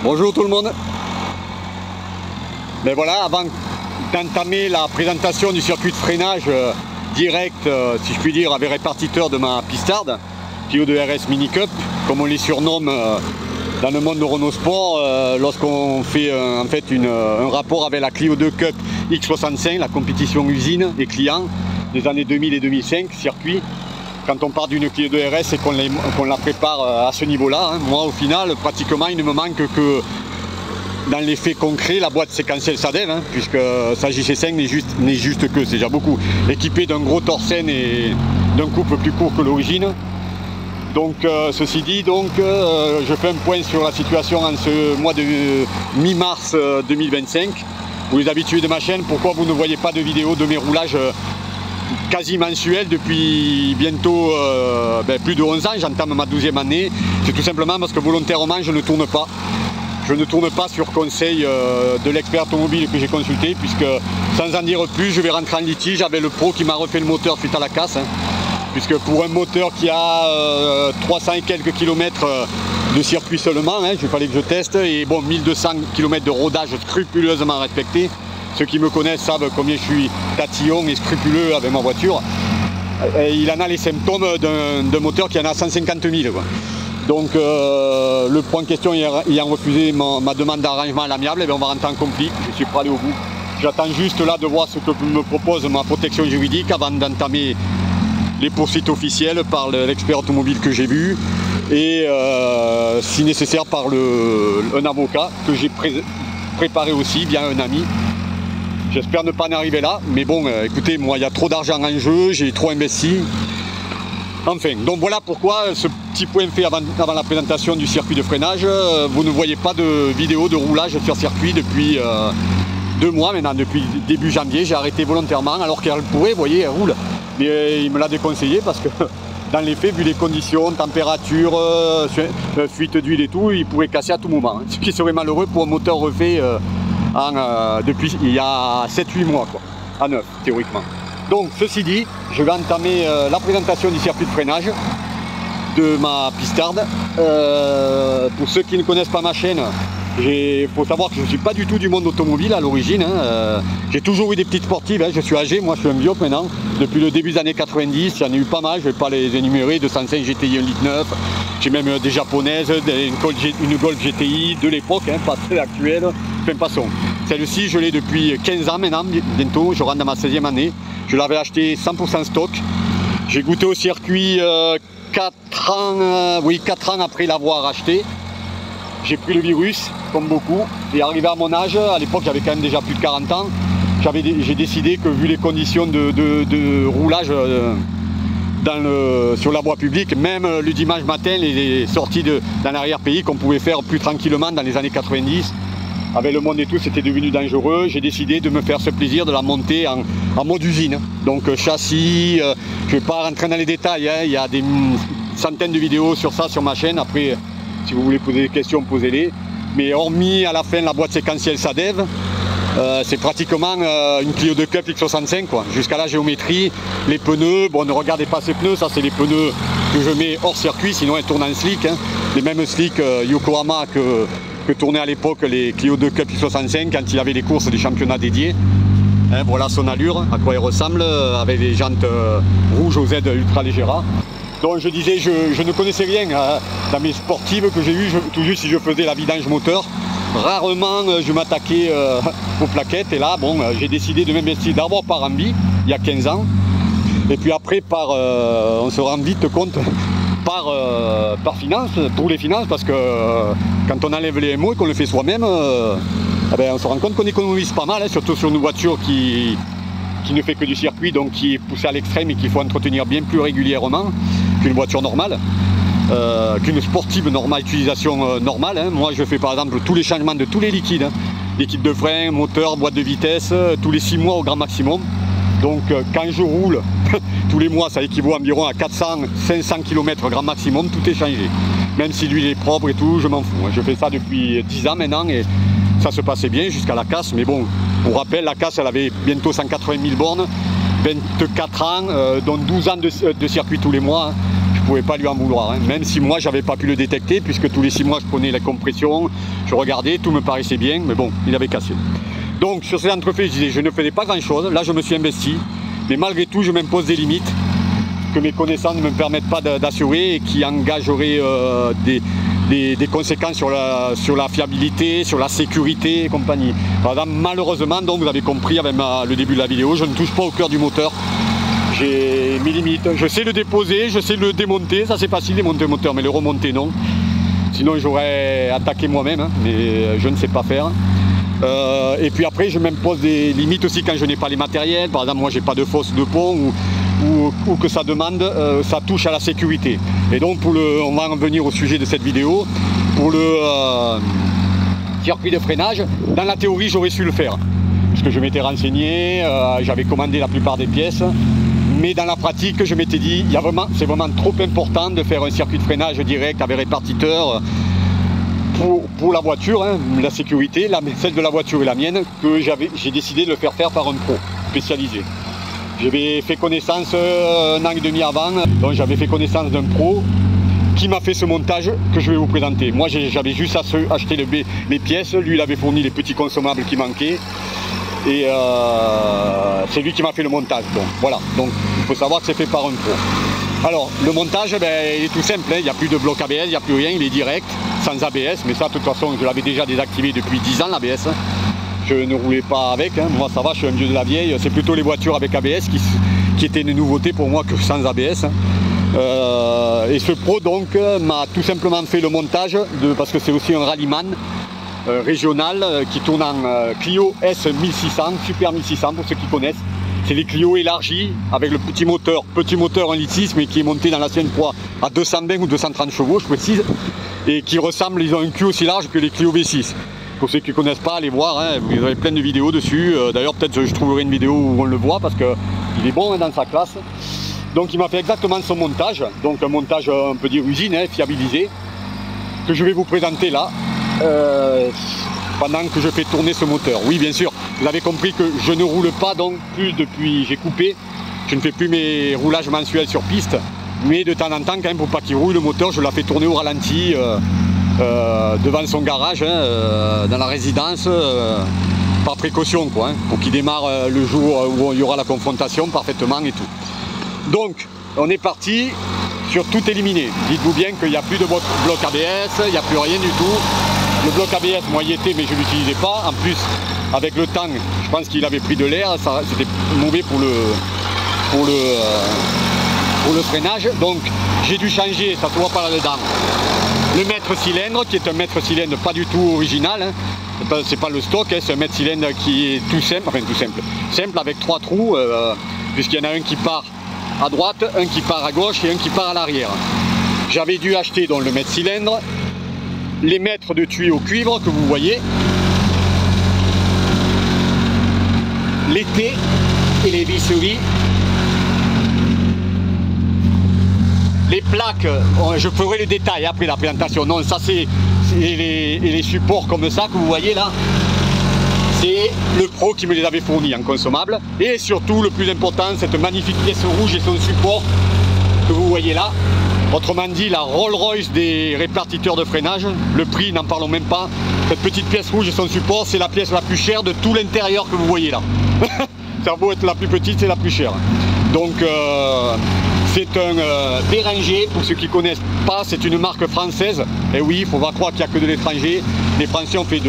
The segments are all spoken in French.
Bonjour tout le monde. Mais voilà, avant d'entamer la présentation du circuit de freinage direct, si je puis dire, avec répartiteur de ma pistarde, Clio de RS Mini Cup, comme on les surnomme dans le monde de Renault Sport, lorsqu'on fait en fait un rapport avec la Clio 2 Cup X65, la compétition usine et clients des années 2000 et 2005, circuit. Quand on part d'une Clio 2 RS et qu'on la prépare à ce niveau-là, hein, moi au final, pratiquement, il ne me manque que dans les faits concrets, la boîte séquentielle SADEV, hein, puisque sa JC5 n'est juste que, c'est déjà beaucoup, équipée d'un gros torsène et d'un couple plus court que l'origine. Donc ceci dit, je fais un point sur la situation en ce mois de mi-mars 2025. Vous les habitués de ma chaîne, pourquoi vous ne voyez pas de vidéo de mes roulages quasi mensuels depuis bientôt plus de 11 ans, j'entame ma 12e année. C'est tout simplement parce que volontairement je ne tourne pas. Je ne tourne pas sur conseil de l'expert automobile que j'ai consulté, puisque sans en dire plus, je vais rentrer en litige avec le pro qui m'a refait le moteur suite à la casse. Hein, puisque pour un moteur qui a 300 et quelques kilomètres de circuit seulement, hein, il fallait que je teste, et bon, 1200 km de rodage scrupuleusement respecté. Ceux qui me connaissent savent combien je suis tatillon et scrupuleux avec ma voiture. Et il en a les symptômes d'un moteur qui en a 150 000. Quoi. Donc le point en question ayant refusé ma demande d'arrangement à l'amiable, on va rentrer en conflit, je suis prêt à aller au bout. J'attends juste là de voir ce que me propose ma protection juridique avant d'entamer les poursuites officielles par l'expert automobile que j'ai vu et si nécessaire par un avocat que j'ai préparé aussi via un ami. J'espère ne pas en arriver là, mais bon, écoutez, moi il y a trop d'argent en jeu, j'ai trop investi. Enfin, donc voilà pourquoi ce petit point fait avant la présentation du circuit de freinage. Vous ne voyez pas de vidéo de roulage sur circuit depuis 2 mois maintenant, depuis début janvier. J'ai arrêté volontairement alors qu'elle pourrait, vous voyez, elle roule. Mais il me l'a déconseillé parce que dans les faits, vu les conditions, température, fuite d'huile et tout, il pourrait casser à tout moment. Hein. Ce qui serait malheureux pour un moteur refait depuis il y a 7-8 mois, quoi, à neuf, théoriquement. Donc, ceci dit, je vais entamer la présentation du circuit de freinage de ma pistarde. Pour ceux qui ne connaissent pas ma chaîne, il faut savoir que je ne suis pas du tout du monde automobile à l'origine. Hein. J'ai toujours eu des petites sportives, hein. Je suis âgé, moi je suis un vieux maintenant. Depuis le début des années 90, j'en ai eu pas mal, je ne vais pas les énumérer, 205 GTI 1,9 litre. J'ai même des japonaises, une Golf GTI de l'époque, hein, pas très actuelle, enfin passons. Celle-ci, je l'ai depuis 15 ans maintenant, bientôt, je rentre dans ma 16e année. Je l'avais acheté 100% stock. J'ai goûté au circuit 4 ans après l'avoir acheté. J'ai pris le virus, comme beaucoup, et arrivé à mon âge, à l'époque j'avais quand même déjà plus de 40 ans, j'ai décidé que vu les conditions de roulage sur la voie publique, même le dimanche matin, les sorties dans l'arrière-pays qu'on pouvait faire plus tranquillement dans les années 90, avec le monde et tout, c'était devenu dangereux. J'ai décidé de me faire ce plaisir de la monter en mode usine. Donc châssis, je ne vais pas rentrer dans les détails, hein. Il y a des centaines de vidéos sur ça sur ma chaîne. Après, si vous voulez poser des questions, posez-les. Mais hormis à la fin la boîte séquentielle SADEV, c'est pratiquement une Clio 2 Cup X65, jusqu'à la géométrie, les pneus, bon ne regardez pas ces pneus, ça c'est les pneus que je mets hors circuit, sinon elles tournent en slick, hein. Les mêmes slicks Yokohama que tournaient à l'époque les Clio 2 Cup X65 quand il avait les courses des championnats dédiés. Hein, voilà son allure, à quoi elle ressemble, avec les jantes rouges aux aides ultra légères. Donc je disais, je ne connaissais rien dans mes sportives que j'ai eues, tout juste si je faisais la vidange moteur. Rarement je m'attaquais aux plaquettes et là bon, j'ai décidé de m'investir d'abord par envie, il y a 15 ans. Et puis après on se rend vite compte par finance, pour les finances, parce que quand on enlève les MO et qu'on le fait soi-même, on se rend compte qu'on économise pas mal, hein, surtout sur une voiture qui ne fait que du circuit, donc qui est poussée à l'extrême et qu'il faut entretenir bien plus régulièrement qu'une voiture normale, qu'une sportive normale, utilisation normale. Hein. Moi je fais par exemple tous les changements de tous les liquides, hein. Liquide de frein, moteur, boîte de vitesse, tous les 6 mois au grand maximum. Donc quand je roule, tous les mois ça équivaut environ à 400-500 km grand maximum, tout est changé. Même si l'huile est propre et tout, je m'en fous. Hein. Je fais ça depuis 10 ans maintenant et ça se passait bien jusqu'à la casse. Mais bon, pour rappel, la casse elle avait bientôt 180 000 bornes, 24 ans, dont 12 ans de circuit tous les mois. Hein. Je pouvais pas lui en vouloir, hein. Même si moi j'avais pas pu le détecter, puisque tous les 6 mois je prenais la compression, je regardais, tout me paraissait bien, mais bon, il avait cassé. Donc sur ces entrefaits, je disais, je ne faisais pas grand chose, là je me suis investi, mais malgré tout je m'impose des limites que mes connaissances ne me permettent pas d'assurer et qui engageraient des conséquences sur la fiabilité, sur la sécurité et compagnie. Voilà, malheureusement, donc vous avez compris avec le début de la vidéo, je ne touche pas au cœur du moteur. J'ai mes limites. Je sais le déposer, je sais le démonter, ça c'est facile démonter le moteur, mais le remonter non. Sinon j'aurais attaqué moi-même, hein, mais je ne sais pas faire. Et puis après je m'impose des limites aussi quand je n'ai pas les matériels. Par exemple moi j'ai pas de fosse de pont ou que ça demande, ça touche à la sécurité. Et donc on va en venir au sujet de cette vidéo. Pour le circuit de freinage, dans la théorie j'aurais su le faire. Parce que je m'étais renseigné, j'avais commandé la plupart des pièces. Mais dans la pratique, je m'étais dit, c'est vraiment trop important de faire un circuit de freinage direct avec répartiteur pour la voiture, hein, la sécurité, celle de la voiture et la mienne, que j'ai décidé de le faire par un pro spécialisé. J'avais fait connaissance un an et demi avant, donc j'avais fait connaissance d'un pro qui m'a fait ce montage que je vais vous présenter. Moi j'avais juste acheté les pièces, lui il avait fourni les petits consommables qui manquaient. Et c'est lui qui m'a fait le montage. Donc voilà, donc il faut savoir que c'est fait par un pro. Alors le montage, il est tout simple, hein. Il n'y a plus de bloc ABS, il n'y a plus rien, il est direct, sans ABS, mais ça de toute façon je l'avais déjà désactivé depuis 10 ans l'ABS. Je ne roulais pas avec, hein. Moi ça va, je suis un vieux de la vieille, c'est plutôt les voitures avec ABS qui étaient une nouveauté pour moi que sans ABS. Et ce pro donc m'a tout simplement fait le montage, parce que c'est aussi un rallyman régional qui tourne en Clio S1600, Super 1600 pour ceux qui connaissent. C'est les Clio élargis avec le petit moteur 1,6 litre mais qui est monté dans l'ancienne Pro à 220 ou 230 chevaux je précise, et qui ressemble, ils ont un cul aussi large que les Clio V6. Pour ceux qui ne connaissent pas, allez voir, hein, vous avez plein de vidéos dessus. D'ailleurs peut-être je trouverai une vidéo où on le voit parce qu'il est bon, hein, dans sa classe. Donc il m'a fait exactement son montage, donc un montage on peut dire usine, hein, fiabilisé, que je vais vous présenter là. Pendant que je fais tourner ce moteur. Oui bien sûr, vous avez compris que je ne roule pas donc plus depuis, j'ai coupé, je ne fais plus mes roulages mensuels sur piste, mais de temps en temps quand même pour pas qu'il roule le moteur, je la fais tourner au ralenti devant son garage, hein, dans la résidence, par précaution quoi, hein, pour qu'il démarre le jour où il y aura la confrontation parfaitement et tout. Donc on est parti sur tout éliminer. Dites-vous bien qu'il n'y a plus de bloc ABS, il n'y a plus rien du tout. Le bloc ABS, moi y était, mais je ne l'utilisais pas. En plus, avec le temps, je pense qu'il avait pris de l'air, c'était mauvais pour le freinage. Donc j'ai dû changer, ça ne se voit pas là-dedans, le mètre cylindre, qui est un mètre cylindre pas du tout original. Hein. C'est pas le stock, hein, c'est un mètre cylindre qui est tout simple, enfin tout simple. Simple avec 3 trous, puisqu'il y en a un qui part à droite, un qui part à gauche et un qui part à l'arrière. J'avais dû acheter donc le mètre cylindre, les mètres de tuyaux cuivre que vous voyez, les T et les visseries, les plaques, je ferai le détail après la présentation. Non, ça c'est les supports comme ça que vous voyez là, c'est le pro qui me les avait fournis en consommable. Et surtout le plus important, cette magnifique pièce rouge et son support que vous voyez là. Autrement dit, la Rolls-Royce des répartiteurs de freinage. Le prix, n'en parlons même pas. Cette petite pièce rouge et son support, c'est la pièce la plus chère de tout l'intérieur que vous voyez là. Ça vaut être la plus petite, c'est la plus chère. Donc c'est un Bérenger, pour ceux qui ne connaissent pas, c'est une marque française. Et oui, il faut pas croire qu'il n'y a que de l'étranger. Les Français ont fait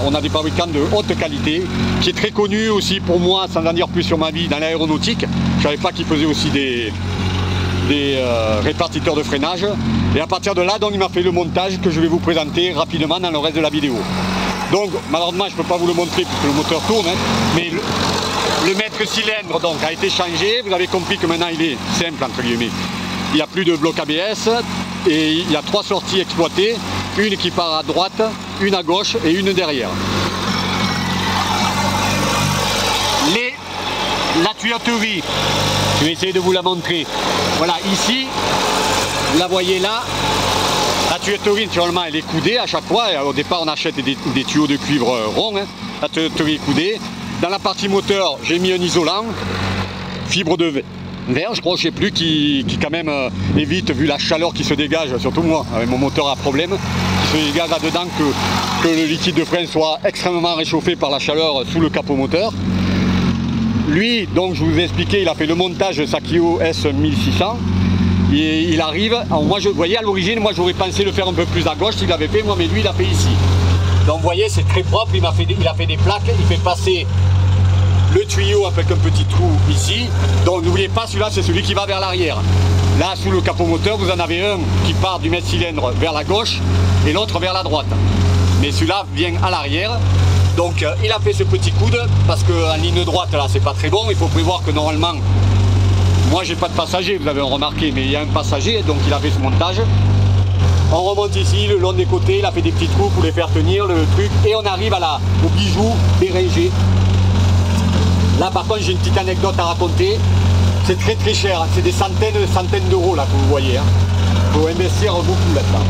on a des fabricants de haute qualité, qui est très connu aussi pour moi, sans en dire plus sur ma vie, dans l'aéronautique. Je ne savais pas qu'ils faisaient aussi des répartiteurs de freinage. Et à partir de là, donc, il m'a fait le montage que je vais vous présenter rapidement dans le reste de la vidéo. Donc malheureusement je ne peux pas vous le montrer puisque le moteur tourne, hein, mais le mètre cylindre donc a été changé. Vous avez compris que maintenant il est simple entre guillemets. Il n'y a plus de bloc ABS et il y a 3 sorties exploitées, une qui part à droite, une à gauche et une derrière. La tuyauterie, je vais essayer de vous la montrer. Voilà, ici, vous la voyez là, la tuyauterie naturellement elle est coudée à chaque fois. Au départ on achète des tuyaux de cuivre ronds, hein. La tuyauterie est coudée. Dans la partie moteur, j'ai mis un isolant, fibre de vert, je crois, je sais plus, qui quand même évite, vu la chaleur qui se dégage, surtout moi, avec mon moteur à problème, qui se dégage là-dedans, que le liquide de frein soit extrêmement réchauffé par la chaleur sous le capot moteur. Lui, donc je vous ai expliqué, il a fait le montage de sa Clio S1600. Et il arrive, alors moi vous voyez à l'origine, moi j'aurais pensé le faire un peu plus à gauche s'il l'avait fait, moi, mais lui il a fait ici. Donc vous voyez, c'est très propre, il a fait des plaques, il fait passer le tuyau avec un petit trou ici. Donc n'oubliez pas, celui-là c'est celui qui va vers l'arrière. Là sous le capot moteur, vous en avez un qui part du mètre-cylindre vers la gauche et l'autre vers la droite. Mais celui-là vient à l'arrière. Donc il a fait ce petit coude parce qu'en ligne droite là c'est pas très bon, il faut prévoir que normalement, moi j'ai pas de passager, vous avez remarqué, mais il y a un passager, donc il a fait ce montage. On remonte ici, le long des côtés, il a fait des petits trous pour les faire tenir le truc, et on arrive au bijou Bérenger. Là par contre j'ai une petite anecdote à raconter, c'est très très cher, hein. C'est des centaines d'euros là que vous voyez. Il faut investir beaucoup là-dedans.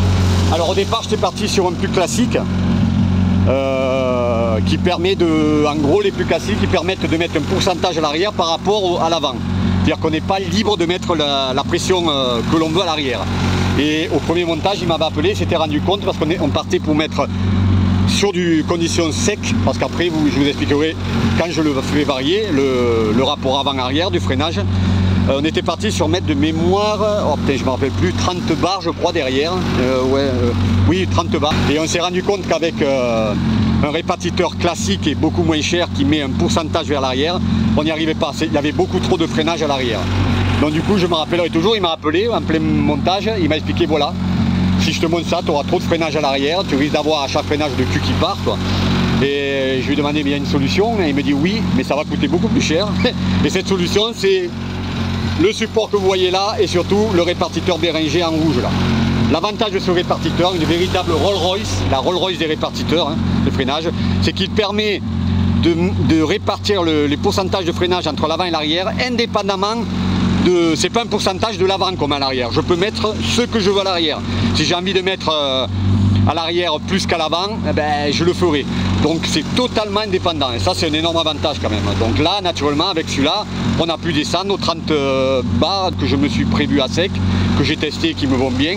Alors au départ j'étais parti sur un plus classique, qui permet en gros les plus classiques qui permettent de mettre un pourcentage à l'arrière par rapport à l'avant. C'est-à-dire qu'on n'est pas libre de mettre la pression que l'on veut à l'arrière. Et au premier montage, il m'avait appelé, il s'était rendu compte parce qu'on partait pour mettre sur du condition sec, parce qu'après, je vous expliquerai, quand je le fais varier, le rapport avant-arrière du freinage, on était parti sur mettre de mémoire, oh putain, je ne me rappelle plus, 30 bars je crois derrière, oui 30 bars. Et on s'est rendu compte qu'avec un répartiteur classique et beaucoup moins cher qui met un pourcentage vers l'arrière, on n'y arrivait pas, il y avait beaucoup trop de freinage à l'arrière. Donc du coup je me rappellerai toujours, il m'a appelé en plein montage, il m'a expliqué voilà, si je te montre ça, tu auras trop de freinage à l'arrière, tu risques d'avoir à chaque freinage de cul qui part quoi. Et je lui ai demandé mais il y a une solution, et il me dit oui, mais ça va coûter beaucoup plus cher. Et cette solution c'est le support que vous voyez là et surtout le répartiteur Bérenger en rouge là. L'avantage de ce répartiteur, une véritable Rolls-Royce, la Rolls-Royce des répartiteurs de freinage, c'est qu'il permet de répartir les pourcentages de freinage entre l'avant et l'arrière indépendamment de... C'est pas un pourcentage de l'avant comme à l'arrière. Je peux mettre ce que je veux à l'arrière. Si j'ai envie de mettre à l'arrière plus qu'à l'avant, eh ben, je le ferai. Donc c'est totalement indépendant et ça c'est un énorme avantage quand même. Donc là naturellement avec celui-là, on a pu descendre aux 30 bars que je me suis prévu à sec, que j'ai testé et qui me vont bien.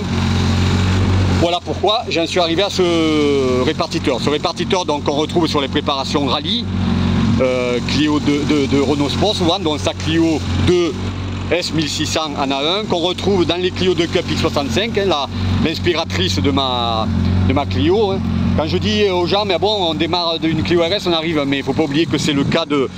Voilà pourquoi j'en suis arrivé à ce répartiteur. Ce répartiteur donc on retrouve sur les préparations rallye, Clio de Renault Sport souvent, dont sa Clio 2 S1600 en a un, qu'on retrouve dans les Clio 2 Cup X65, hein, l'inspiratrice de ma Clio. Hein. Quand je dis aux gens, mais bon, on démarre d'une Clio RS, on arrive, mais il ne faut pas oublier que c'est le cas de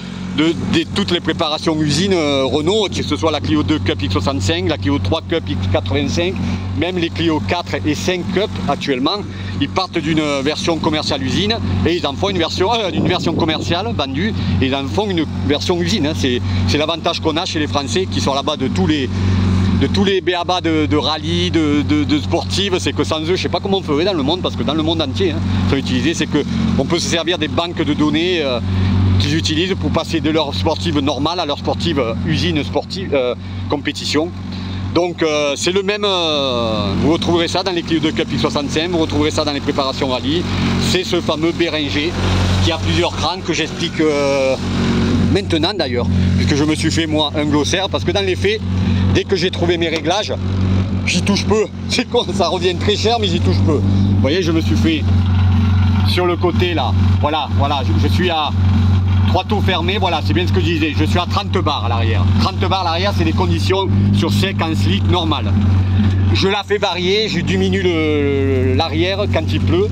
toutes les préparations usines Renault, que ce soit la Clio 2 Cup X65, la Clio 3 Cup X85, même les Clio 4 et 5 Cup actuellement, ils partent d'une version commerciale usine et ils en font une version commerciale vendue et ils en font une version usine. Hein. C'est l'avantage qu'on a chez les Français qui sont là-bas de tous les b.a.-ba de rallye, de sportives, c'est que sans eux, je ne sais pas comment on ferait dans le monde, parce que dans le monde entier, hein, sont utilisés, c'est qu'on peut se servir des banques de données qu'ils utilisent pour passer de leur sportive normale à leur sportive usine sportive compétition. Donc c'est le même, vous retrouverez ça dans les Clio 2 Cup X65, vous retrouverez ça dans les préparations rallye, c'est ce fameux Bérenger qui a plusieurs crans que j'explique maintenant d'ailleurs, puisque je me suis fait moi un glossaire, parce que dans les faits, dès que j'ai trouvé mes réglages, j'y touche peu. C'est con, ça revient très cher, mais j'y touche peu. Vous voyez, je me suis fait sur le côté là. Voilà, je suis à 3 tours fermés, voilà, c'est bien ce que je disais. Je suis à 30 bars à l'arrière. 30 bars à l'arrière, c'est des conditions sur sec en slick normal. Je la fais varier, je diminue l'arrière quand il pleut.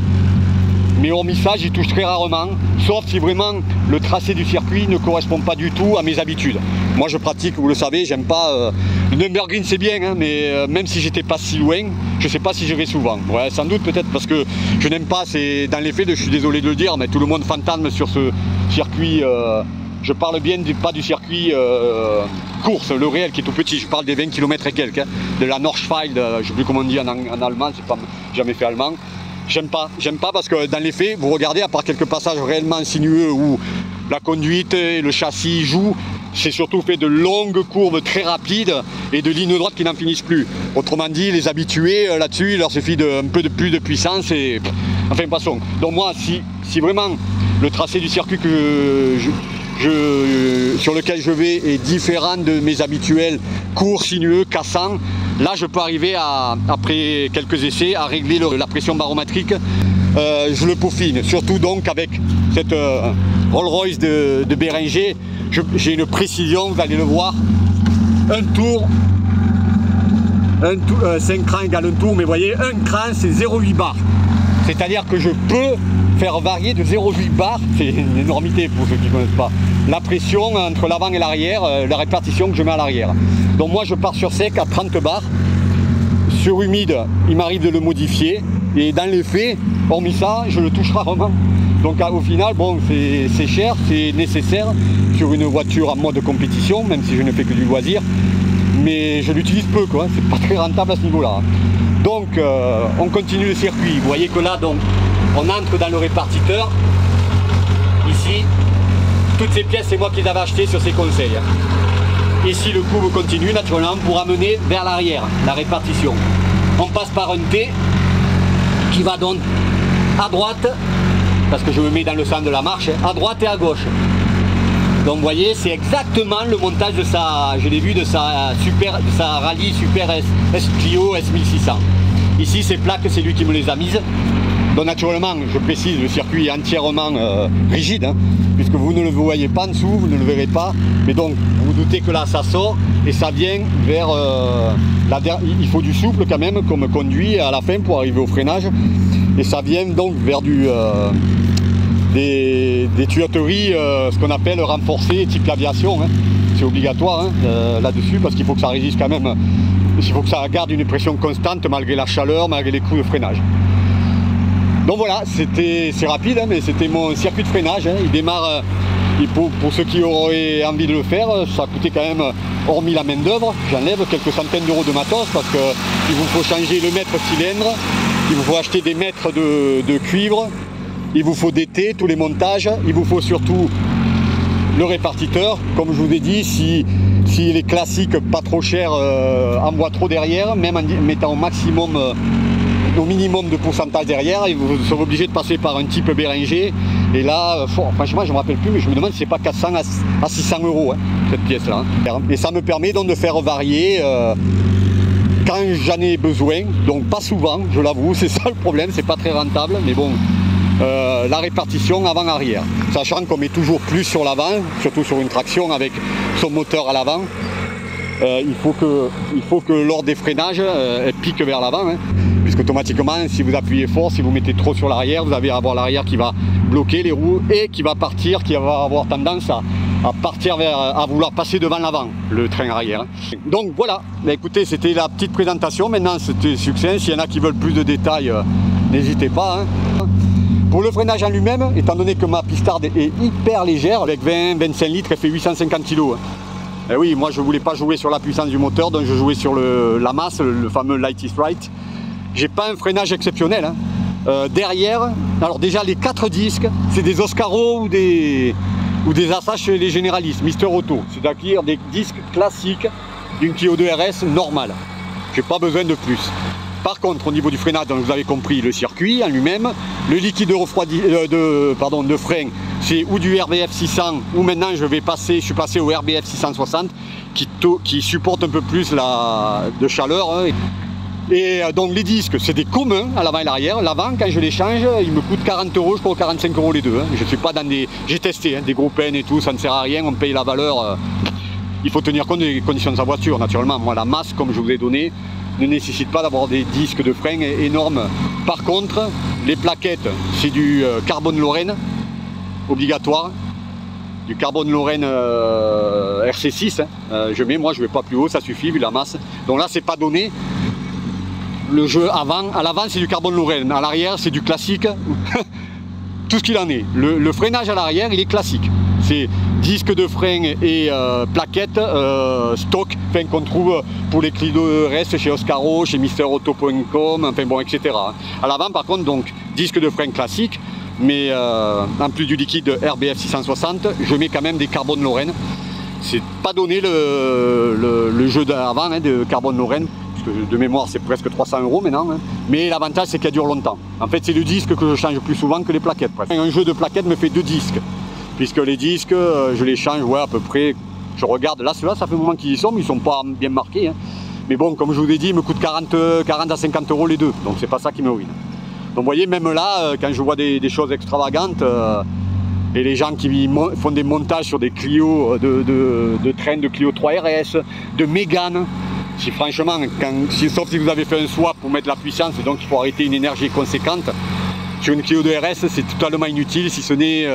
Mais hormis ça, j'y touche très rarement, sauf si vraiment le tracé du circuit ne correspond pas du tout à mes habitudes. Moi je pratique, vous le savez, j'aime pas... le Nürburgring c'est bien, hein, mais même si j'étais pas si loin, je sais pas si j'irai souvent. Ouais, sans doute peut-être parce que je n'aime pas, c'est dans les faits, je suis désolé de le dire, mais tout le monde fantasme sur ce circuit. Je parle bien pas du circuit course, le réel qui est tout petit, je parle des 20 km et quelques, hein, de la Northfield, je ne sais plus comment on dit en allemand, c'est pas jamais fait allemand. J'aime pas parce que dans les faits, vous regardez, à part quelques passages réellement sinueux où la conduite et le châssis jouent, c'est surtout fait de longues courbes très rapides et de lignes droites qui n'en finissent plus. Autrement dit, les habitués là-dessus, il leur suffit un peu de plus de puissance et... Enfin, passons. Donc moi, si vraiment le tracé du circuit sur lequel je vais est différent de mes habituels courts, sinueux, cassants. Là, je peux arriver après quelques essais à régler la pression barométrique. Je le peaufine, surtout donc avec cette Rolls-Royce de Beringer. J'ai une précision, vous allez le voir. Un tour, 5 crans égale un tour, mais vous voyez, un cran c'est 0,8 bar. C'est-à-dire que je peux faire varier de 0,8 bar, c'est une énormité pour ceux qui ne connaissent pas, la pression entre l'avant et l'arrière, la répartition que je mets à l'arrière. Donc moi je pars sur sec à 30 bars. Sur humide, il m'arrive de le modifier. Et dans les faits, hormis ça, je le touche rarement. Donc au final, bon, c'est cher, c'est nécessaire sur une voiture en mode compétition, même si je ne fais que du loisir. Mais je l'utilise peu, quoi. C'est pas très rentable à ce niveau-là. Donc on continue le circuit. Vous voyez que là, donc, on entre dans le répartiteur. Ici, toutes ces pièces, c'est moi qui les avais achetées sur ces conseils. Ici, le coût continue naturellement pour amener vers l'arrière, la répartition. On passe par un T qui va donc à droite, parce que je me mets dans le sens de la marche, à droite et à gauche. Donc vous voyez, c'est exactement le montage de sa, je l'ai vu, de sa Rallye Super S Clio S1600. Ici, ces plaques, c'est lui qui me les a mises. Donc naturellement, je précise, le circuit est entièrement rigide, hein, puisque vous ne le voyez pas en dessous, vous ne le verrez pas. Mais donc, vous vous doutez que là, ça sort et ça vient vers... il faut du souple quand même, comme conduit à la fin pour arriver au freinage. Et ça vient donc vers des tuyauteries, ce qu'on appelle renforcées, type l'aviation. Hein. C'est obligatoire hein, là-dessus, parce qu'il faut que ça résiste quand même. Il faut que ça garde une pression constante malgré la chaleur, malgré les coups de freinage. Donc voilà, c'est rapide, hein, mais c'était mon circuit de freinage. Hein. Il démarre, pour ceux qui auraient envie de le faire, ça a coûté quand même, hormis la main d'œuvre, j'enlève quelques centaines d'euros de matos parce qu'il vous faut changer le mètre cylindre, il vous faut acheter des mètres de cuivre, il vous faut des T, tous les montages, il vous faut surtout le répartiteur. Comme je vous ai dit, si les classiques pas trop chers envoient trop derrière, même en mettant au minimum de pourcentage derrière, et vous serez obligé de passer par un type Beringer. Et là, franchement, je ne me rappelle plus, mais je me demande si c'est pas 400 à 600 euros hein, cette pièce-là. Hein. Et ça me permet donc de faire varier quand j'en ai besoin, donc pas souvent, je l'avoue, c'est ça le problème, c'est pas très rentable, mais bon, la répartition avant-arrière. Sachant qu'on met toujours plus sur l'avant, surtout sur une traction avec son moteur à l'avant. Il faut que lors des freinages, elle pique vers l'avant, hein, puisque automatiquement, si vous appuyez fort, si vous mettez trop sur l'arrière, vous allez avoir l'arrière qui va bloquer les roues et qui va partir, qui va avoir tendance à partir à vouloir passer devant l'avant, le train arrière. Hein. Donc voilà, bah, écoutez, c'était la petite présentation. Maintenant, c'était succinct. S'il y en a qui veulent plus de détails, n'hésitez pas. Hein. Pour le freinage en lui-même, étant donné que ma pistarde est hyper légère, avec 20-25 litres, elle fait 850 kg. Hein. Et oui, moi je voulais pas jouer sur la puissance du moteur, donc je jouais sur la masse, le fameux Light is Right. J'ai pas un freinage exceptionnel. Hein. Derrière, alors déjà les 4 disques, c'est des Oscaro ou des Asahi chez les généralistes, Mister Auto. C'est-à-dire des disques classiques d'une Clio 2 RS normale. J'ai pas besoin de plus. Par contre, au niveau du freinage, donc vous avez compris, le circuit en lui-même, le liquide de frein, c'est ou du RBF 600, ou maintenant je suis passé au RBF 660, qui supporte un peu plus de chaleur. Hein. Et donc les disques, c'est des communs à l'avant et l'arrière. L'avant, quand je les change, il me coûte 40 euros, je crois 45 euros les deux. Hein. Je suis pas dans des... J'ai testé, hein, des gros peines et tout, ça ne sert à rien, on paye la valeur. Il faut tenir compte des conditions de sa voiture, naturellement. Moi, la masse, comme je vous ai donné, ne nécessite pas d'avoir des disques de frein énormes. Par contre, les plaquettes, c'est du carbone Lorraine, obligatoire. Du carbone Lorraine RC6. Hein. Je mets, moi, je ne vais pas plus haut, ça suffit, vu la masse. Donc là, c'est pas donné. Le jeu à l'avant, c'est du carbone Lorraine. À l'arrière, c'est du classique. Tout ce qu'il en est. Le freinage à l'arrière, il est classique. C'est disque de frein et plaquettes stock, enfin, qu'on trouve pour les Clio RS chez Oscaro, chez MrAuto.com, enfin bon, etc. À l'avant, par contre, donc disque de frein classique, mais en plus du liquide RBF 660, je mets quand même des carbone Lorraine. C'est pas donné le jeu d'avant hein, de carbone Lorraine. De mémoire, c'est presque 300 euros maintenant, hein. Mais l'avantage c'est qu'elle dure longtemps. En fait, c'est le disque que je change plus souvent que les plaquettes. Presque. Un jeu de plaquettes me fait 2 disques. puisque les disques, je les change ouais, à peu près, je regarde, là ceux-là ça fait un moment qu'ils y sont, mais ils ne sont pas bien marqués. Hein. Mais bon, comme je vous ai dit, ils me coûtent 40 à 50 € les deux, donc c'est pas ça qui me ruine. Donc vous voyez, même là, quand je vois des choses extravagantes, et les gens qui font des montages sur des Clio, de trains de Clio 3 RS, de Mégane, si franchement, sauf si vous avez fait un swap pour mettre la puissance, et donc il faut arrêter une énergie conséquente, sur une Clio de RS, c'est totalement inutile, si ce n'est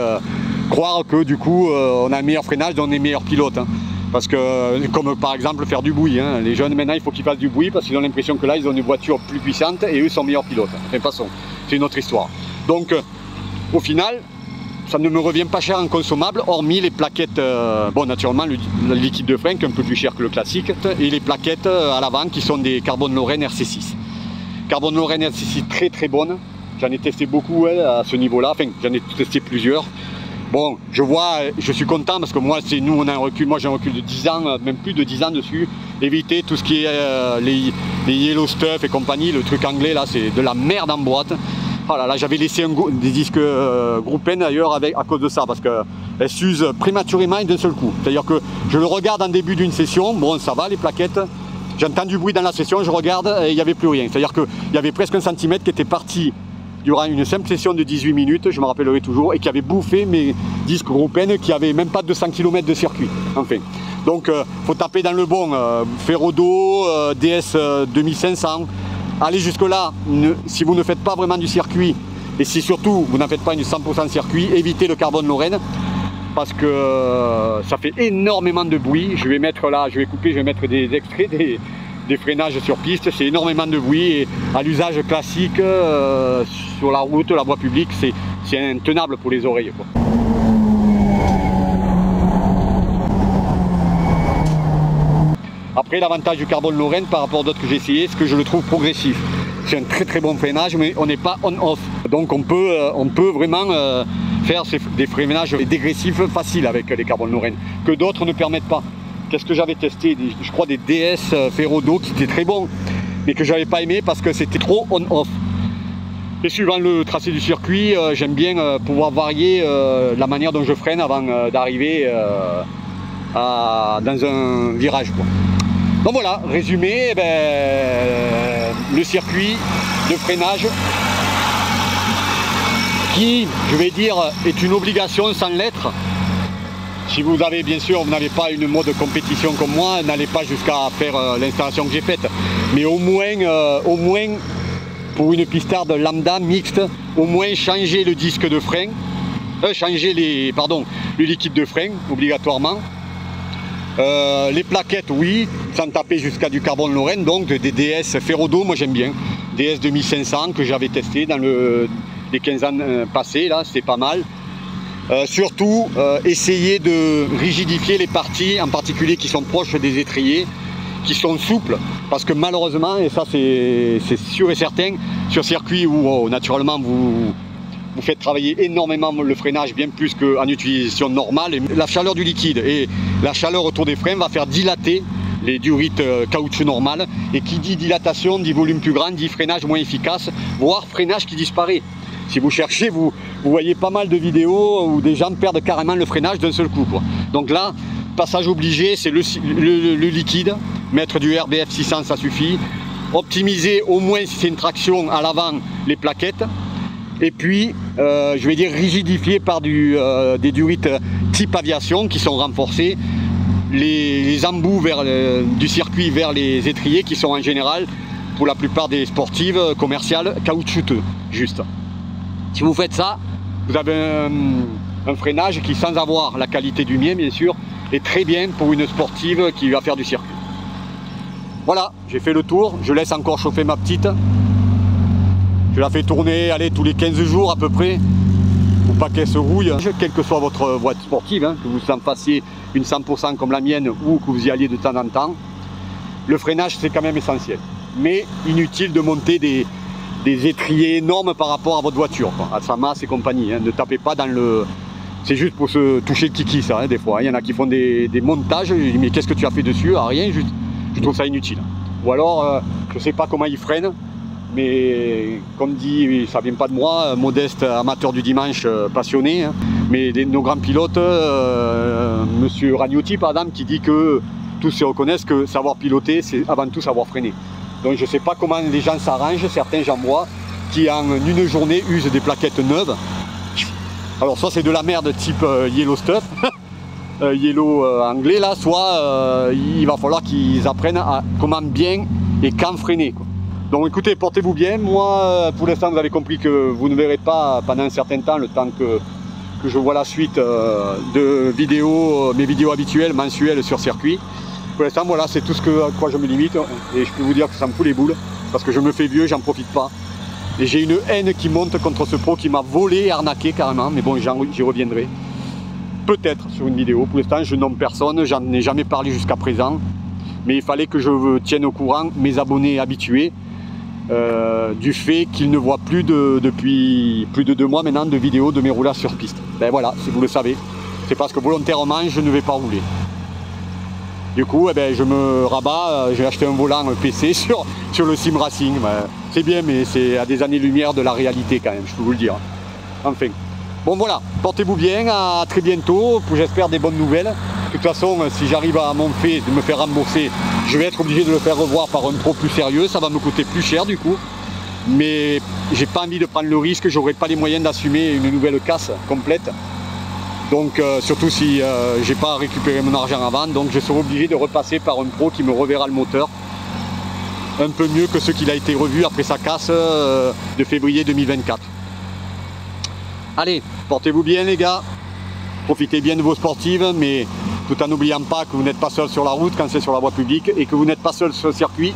croire que du coup, on a un meilleur freinage, donc on est meilleur pilote. Hein. Parce que, comme par exemple faire du bruit, hein. Les jeunes maintenant il faut qu'ils fassent du bruit parce qu'ils ont l'impression que là ils ont une voiture plus puissante et eux sont meilleurs pilotes. Enfin, passons, c'est une autre histoire. Donc au final, ça ne me revient pas cher en consommable, hormis les plaquettes, bon naturellement le liquide de frein qui est un peu plus cher que le classique, et les plaquettes à l'avant qui sont des Carbone Lorraine RC6. Carbone Lorraine RC6 très très bonne, j'en ai testé beaucoup à ce niveau-là, enfin j'en ai testé plusieurs. Bon, je vois, je suis content parce que moi, nous on a un recul, moi j'ai un recul de 10 ans, même plus de 10 ans dessus. Éviter tout ce qui est les yellow stuff et compagnie, le truc anglais là, c'est de la merde en boîte. Oh là là, j'avais laissé des disques Groupen d'ailleurs à cause de ça, parce qu'elles s'usent prématurément et d'un seul coup. C'est-à-dire que je le regarde en début d'une session, bon ça va les plaquettes, j'entends du bruit dans la session, je regarde et il n'y avait plus rien. C'est-à-dire qu'il y avait presque 1 centimètre qui était parti durant une simple session de 18 minutes, je me rappellerai toujours, et qui avait bouffé mes disques Groupen qui n'avaient même pas 200 km de circuit. Enfin, donc faut taper dans le bon, Ferrodo, DS 2500, allez jusque là, si vous ne faites pas vraiment du circuit, et si surtout vous n'en faites pas une 100% circuit, évitez le Carbone Lorraine, parce que ça fait énormément de bruit. Je vais mettre là, je vais couper, je vais mettre des extraits des freinages sur piste, c'est énormément de bruit et à l'usage classique sur la route, la voie publique, c'est intenable pour les oreilles, quoi. Après, l'avantage du Carbone Lorraine par rapport à d'autres que j'ai essayé, c'est que je le trouve progressif. C'est un très très bon freinage, mais on n'est pas on-off. Donc on peut vraiment faire des freinages dégressifs faciles avec les Carbone Lorraine, que d'autres ne permettent pas. Qu'est-ce que j'avais testé? Je crois des DS Ferrodo qui étaient très bons, mais que j'avais pas aimé parce que c'était trop on-off. Et suivant le tracé du circuit, j'aime bien pouvoir varier la manière dont je freine avant d'arriver dans un virage, quoi. Donc voilà, résumé, le circuit de freinage qui, je vais dire, est une obligation sans l'être. Si vous avez, bien sûr, vous n'avez pas une mode compétition comme moi, n'allez pas jusqu'à faire l'installation que j'ai faite. Mais au moins, pour une pistarde lambda mixte, au moins changer le disque de frein, changer le liquide de frein, obligatoirement. Les plaquettes, oui, sans taper jusqu'à du Carbone Lorraine, donc des DS Ferrodo, moi j'aime bien. DS 2500 que j'avais testé dans les 15 ans passés, là, c'était pas mal. Surtout, essayer de rigidifier les parties, en particulier qui sont proches des étriers, qui sont souples, parce que malheureusement, et ça c'est sûr et certain, sur circuit où naturellement vous faites travailler énormément le freinage, bien plus qu'en utilisation normale, et la chaleur du liquide et la chaleur autour des freins va faire dilater les durites caoutchouc normales, et qui dit dilatation dit volume plus grand, dit freinage moins efficace, voire freinage qui disparaît. Si vous cherchez, vous voyez pas mal de vidéos où des gens perdent carrément le freinage d'un seul coup, quoi. Donc là, passage obligé, c'est le liquide, mettre du RBF 600 ça suffit, optimiser au moins si c'est une traction à l'avant les plaquettes, et puis je vais dire rigidifier par des durites type aviation qui sont renforcées, les embouts du circuit vers les étriers qui sont en général, pour la plupart des sportives commerciales, caoutchouteux, juste. Si vous faites ça, vous avez un freinage qui, sans avoir la qualité du mien bien sûr, est très bien pour une sportive qui va faire du circuit. Voilà, j'ai fait le tour, je laisse encore chauffer ma petite. Je la fais tourner, allez, tous les 15 jours à peu près, pour pas qu'elle se rouille. Quelle que soit votre voie sportive, hein, que vous en fassiez une 100% comme la mienne ou que vous y alliez de temps en temps, le freinage c'est quand même essentiel. Mais inutile de monter des étriers énormes par rapport à votre voiture, quoi, à sa masse et compagnie, hein. Ne tapez pas dans le... C'est juste pour se toucher le kiki ça, hein, des fois. Il y en a qui font des montages, je dis mais qu'est-ce que tu as fait dessus? Ah, rien, je trouve ça inutile. Ou alors, je sais pas comment ils freinent, mais comme dit, ça vient pas de moi, modeste amateur du dimanche, passionné, hein. Mais nos grands pilotes, monsieur Ragnotti par exemple, qui dit que tous se reconnaissent que savoir piloter, c'est avant tout savoir freiner. Donc je sais pas comment les gens s'arrangent, certains j'en vois, qui en une journée usent des plaquettes neuves. Alors soit c'est de la merde type Yellow Stuff, Yellow anglais là, soit il va falloir qu'ils apprennent à comment bien et quand freiner, quoi. Donc écoutez, portez-vous bien. Moi, pour l'instant, vous avez compris que vous ne verrez pas pendant un certain temps, le temps que je vois la suite de vidéos, mes vidéos habituelles, mensuelles sur circuit. Pour l'instant, voilà, c'est tout ce à quoi je me limite. Et je peux vous dire que ça me fout les boules, parce que je me fais vieux, j'en profite pas. Et j'ai une haine qui monte contre ce pro qui m'a volé et arnaqué carrément, mais bon, j'y reviendrai. Peut-être sur une vidéo. Pour l'instant, je nomme personne, j'en ai jamais parlé jusqu'à présent. Mais il fallait que je tienne au courant mes abonnés habitués du fait qu'ils ne voient plus depuis plus de 2 mois maintenant de vidéos de mes roulages sur piste. Ben voilà, si vous le savez, c'est parce que volontairement je ne vais pas rouler. Du coup, eh ben, je me rabats, j'ai acheté un volant PC sur le Sim Racing. Ben, c'est bien, mais c'est à des années-lumière de la réalité quand même, je peux vous le dire. Enfin, bon voilà, portez-vous bien, à très bientôt, j'espère des bonnes nouvelles. De toute façon, si j'arrive à mon fait de me faire rembourser, je vais être obligé de le faire revoir par un pro plus sérieux, ça va me coûter plus cher du coup. Mais j'ai pas envie de prendre le risque, j'aurai pas les moyens d'assumer une nouvelle casse complète. Donc surtout si j'ai pas récupéré mon argent avant, donc je serai obligé de repasser par un pro qui me reverra le moteur un peu mieux que ce qu'il a été revu après sa casse de février 2024. Allez, portez-vous bien les gars, profitez bien de vos sportives, mais tout en n'oubliant pas que vous n'êtes pas seul sur la route quand c'est sur la voie publique et que vous n'êtes pas seul sur le circuit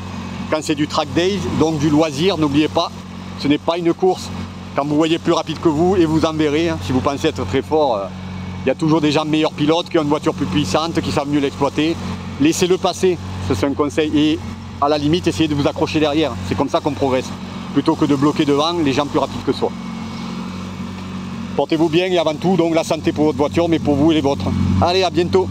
quand c'est du track days, donc du loisir. N'oubliez pas, ce n'est pas une course. Quand vous voyez plus rapide que vous, et vous en verrez, hein, si vous pensez être très fort, il y a toujours des gens meilleurs pilotes qui ont une voiture plus puissante, qui savent mieux l'exploiter. Laissez-le passer, c'est un conseil. Et à la limite, essayez de vous accrocher derrière. C'est comme ça qu'on progresse. Plutôt que de bloquer devant les gens plus rapides que soi. Portez-vous bien et avant tout, donc la santé pour votre voiture, mais pour vous et les vôtres. Allez, à bientôt.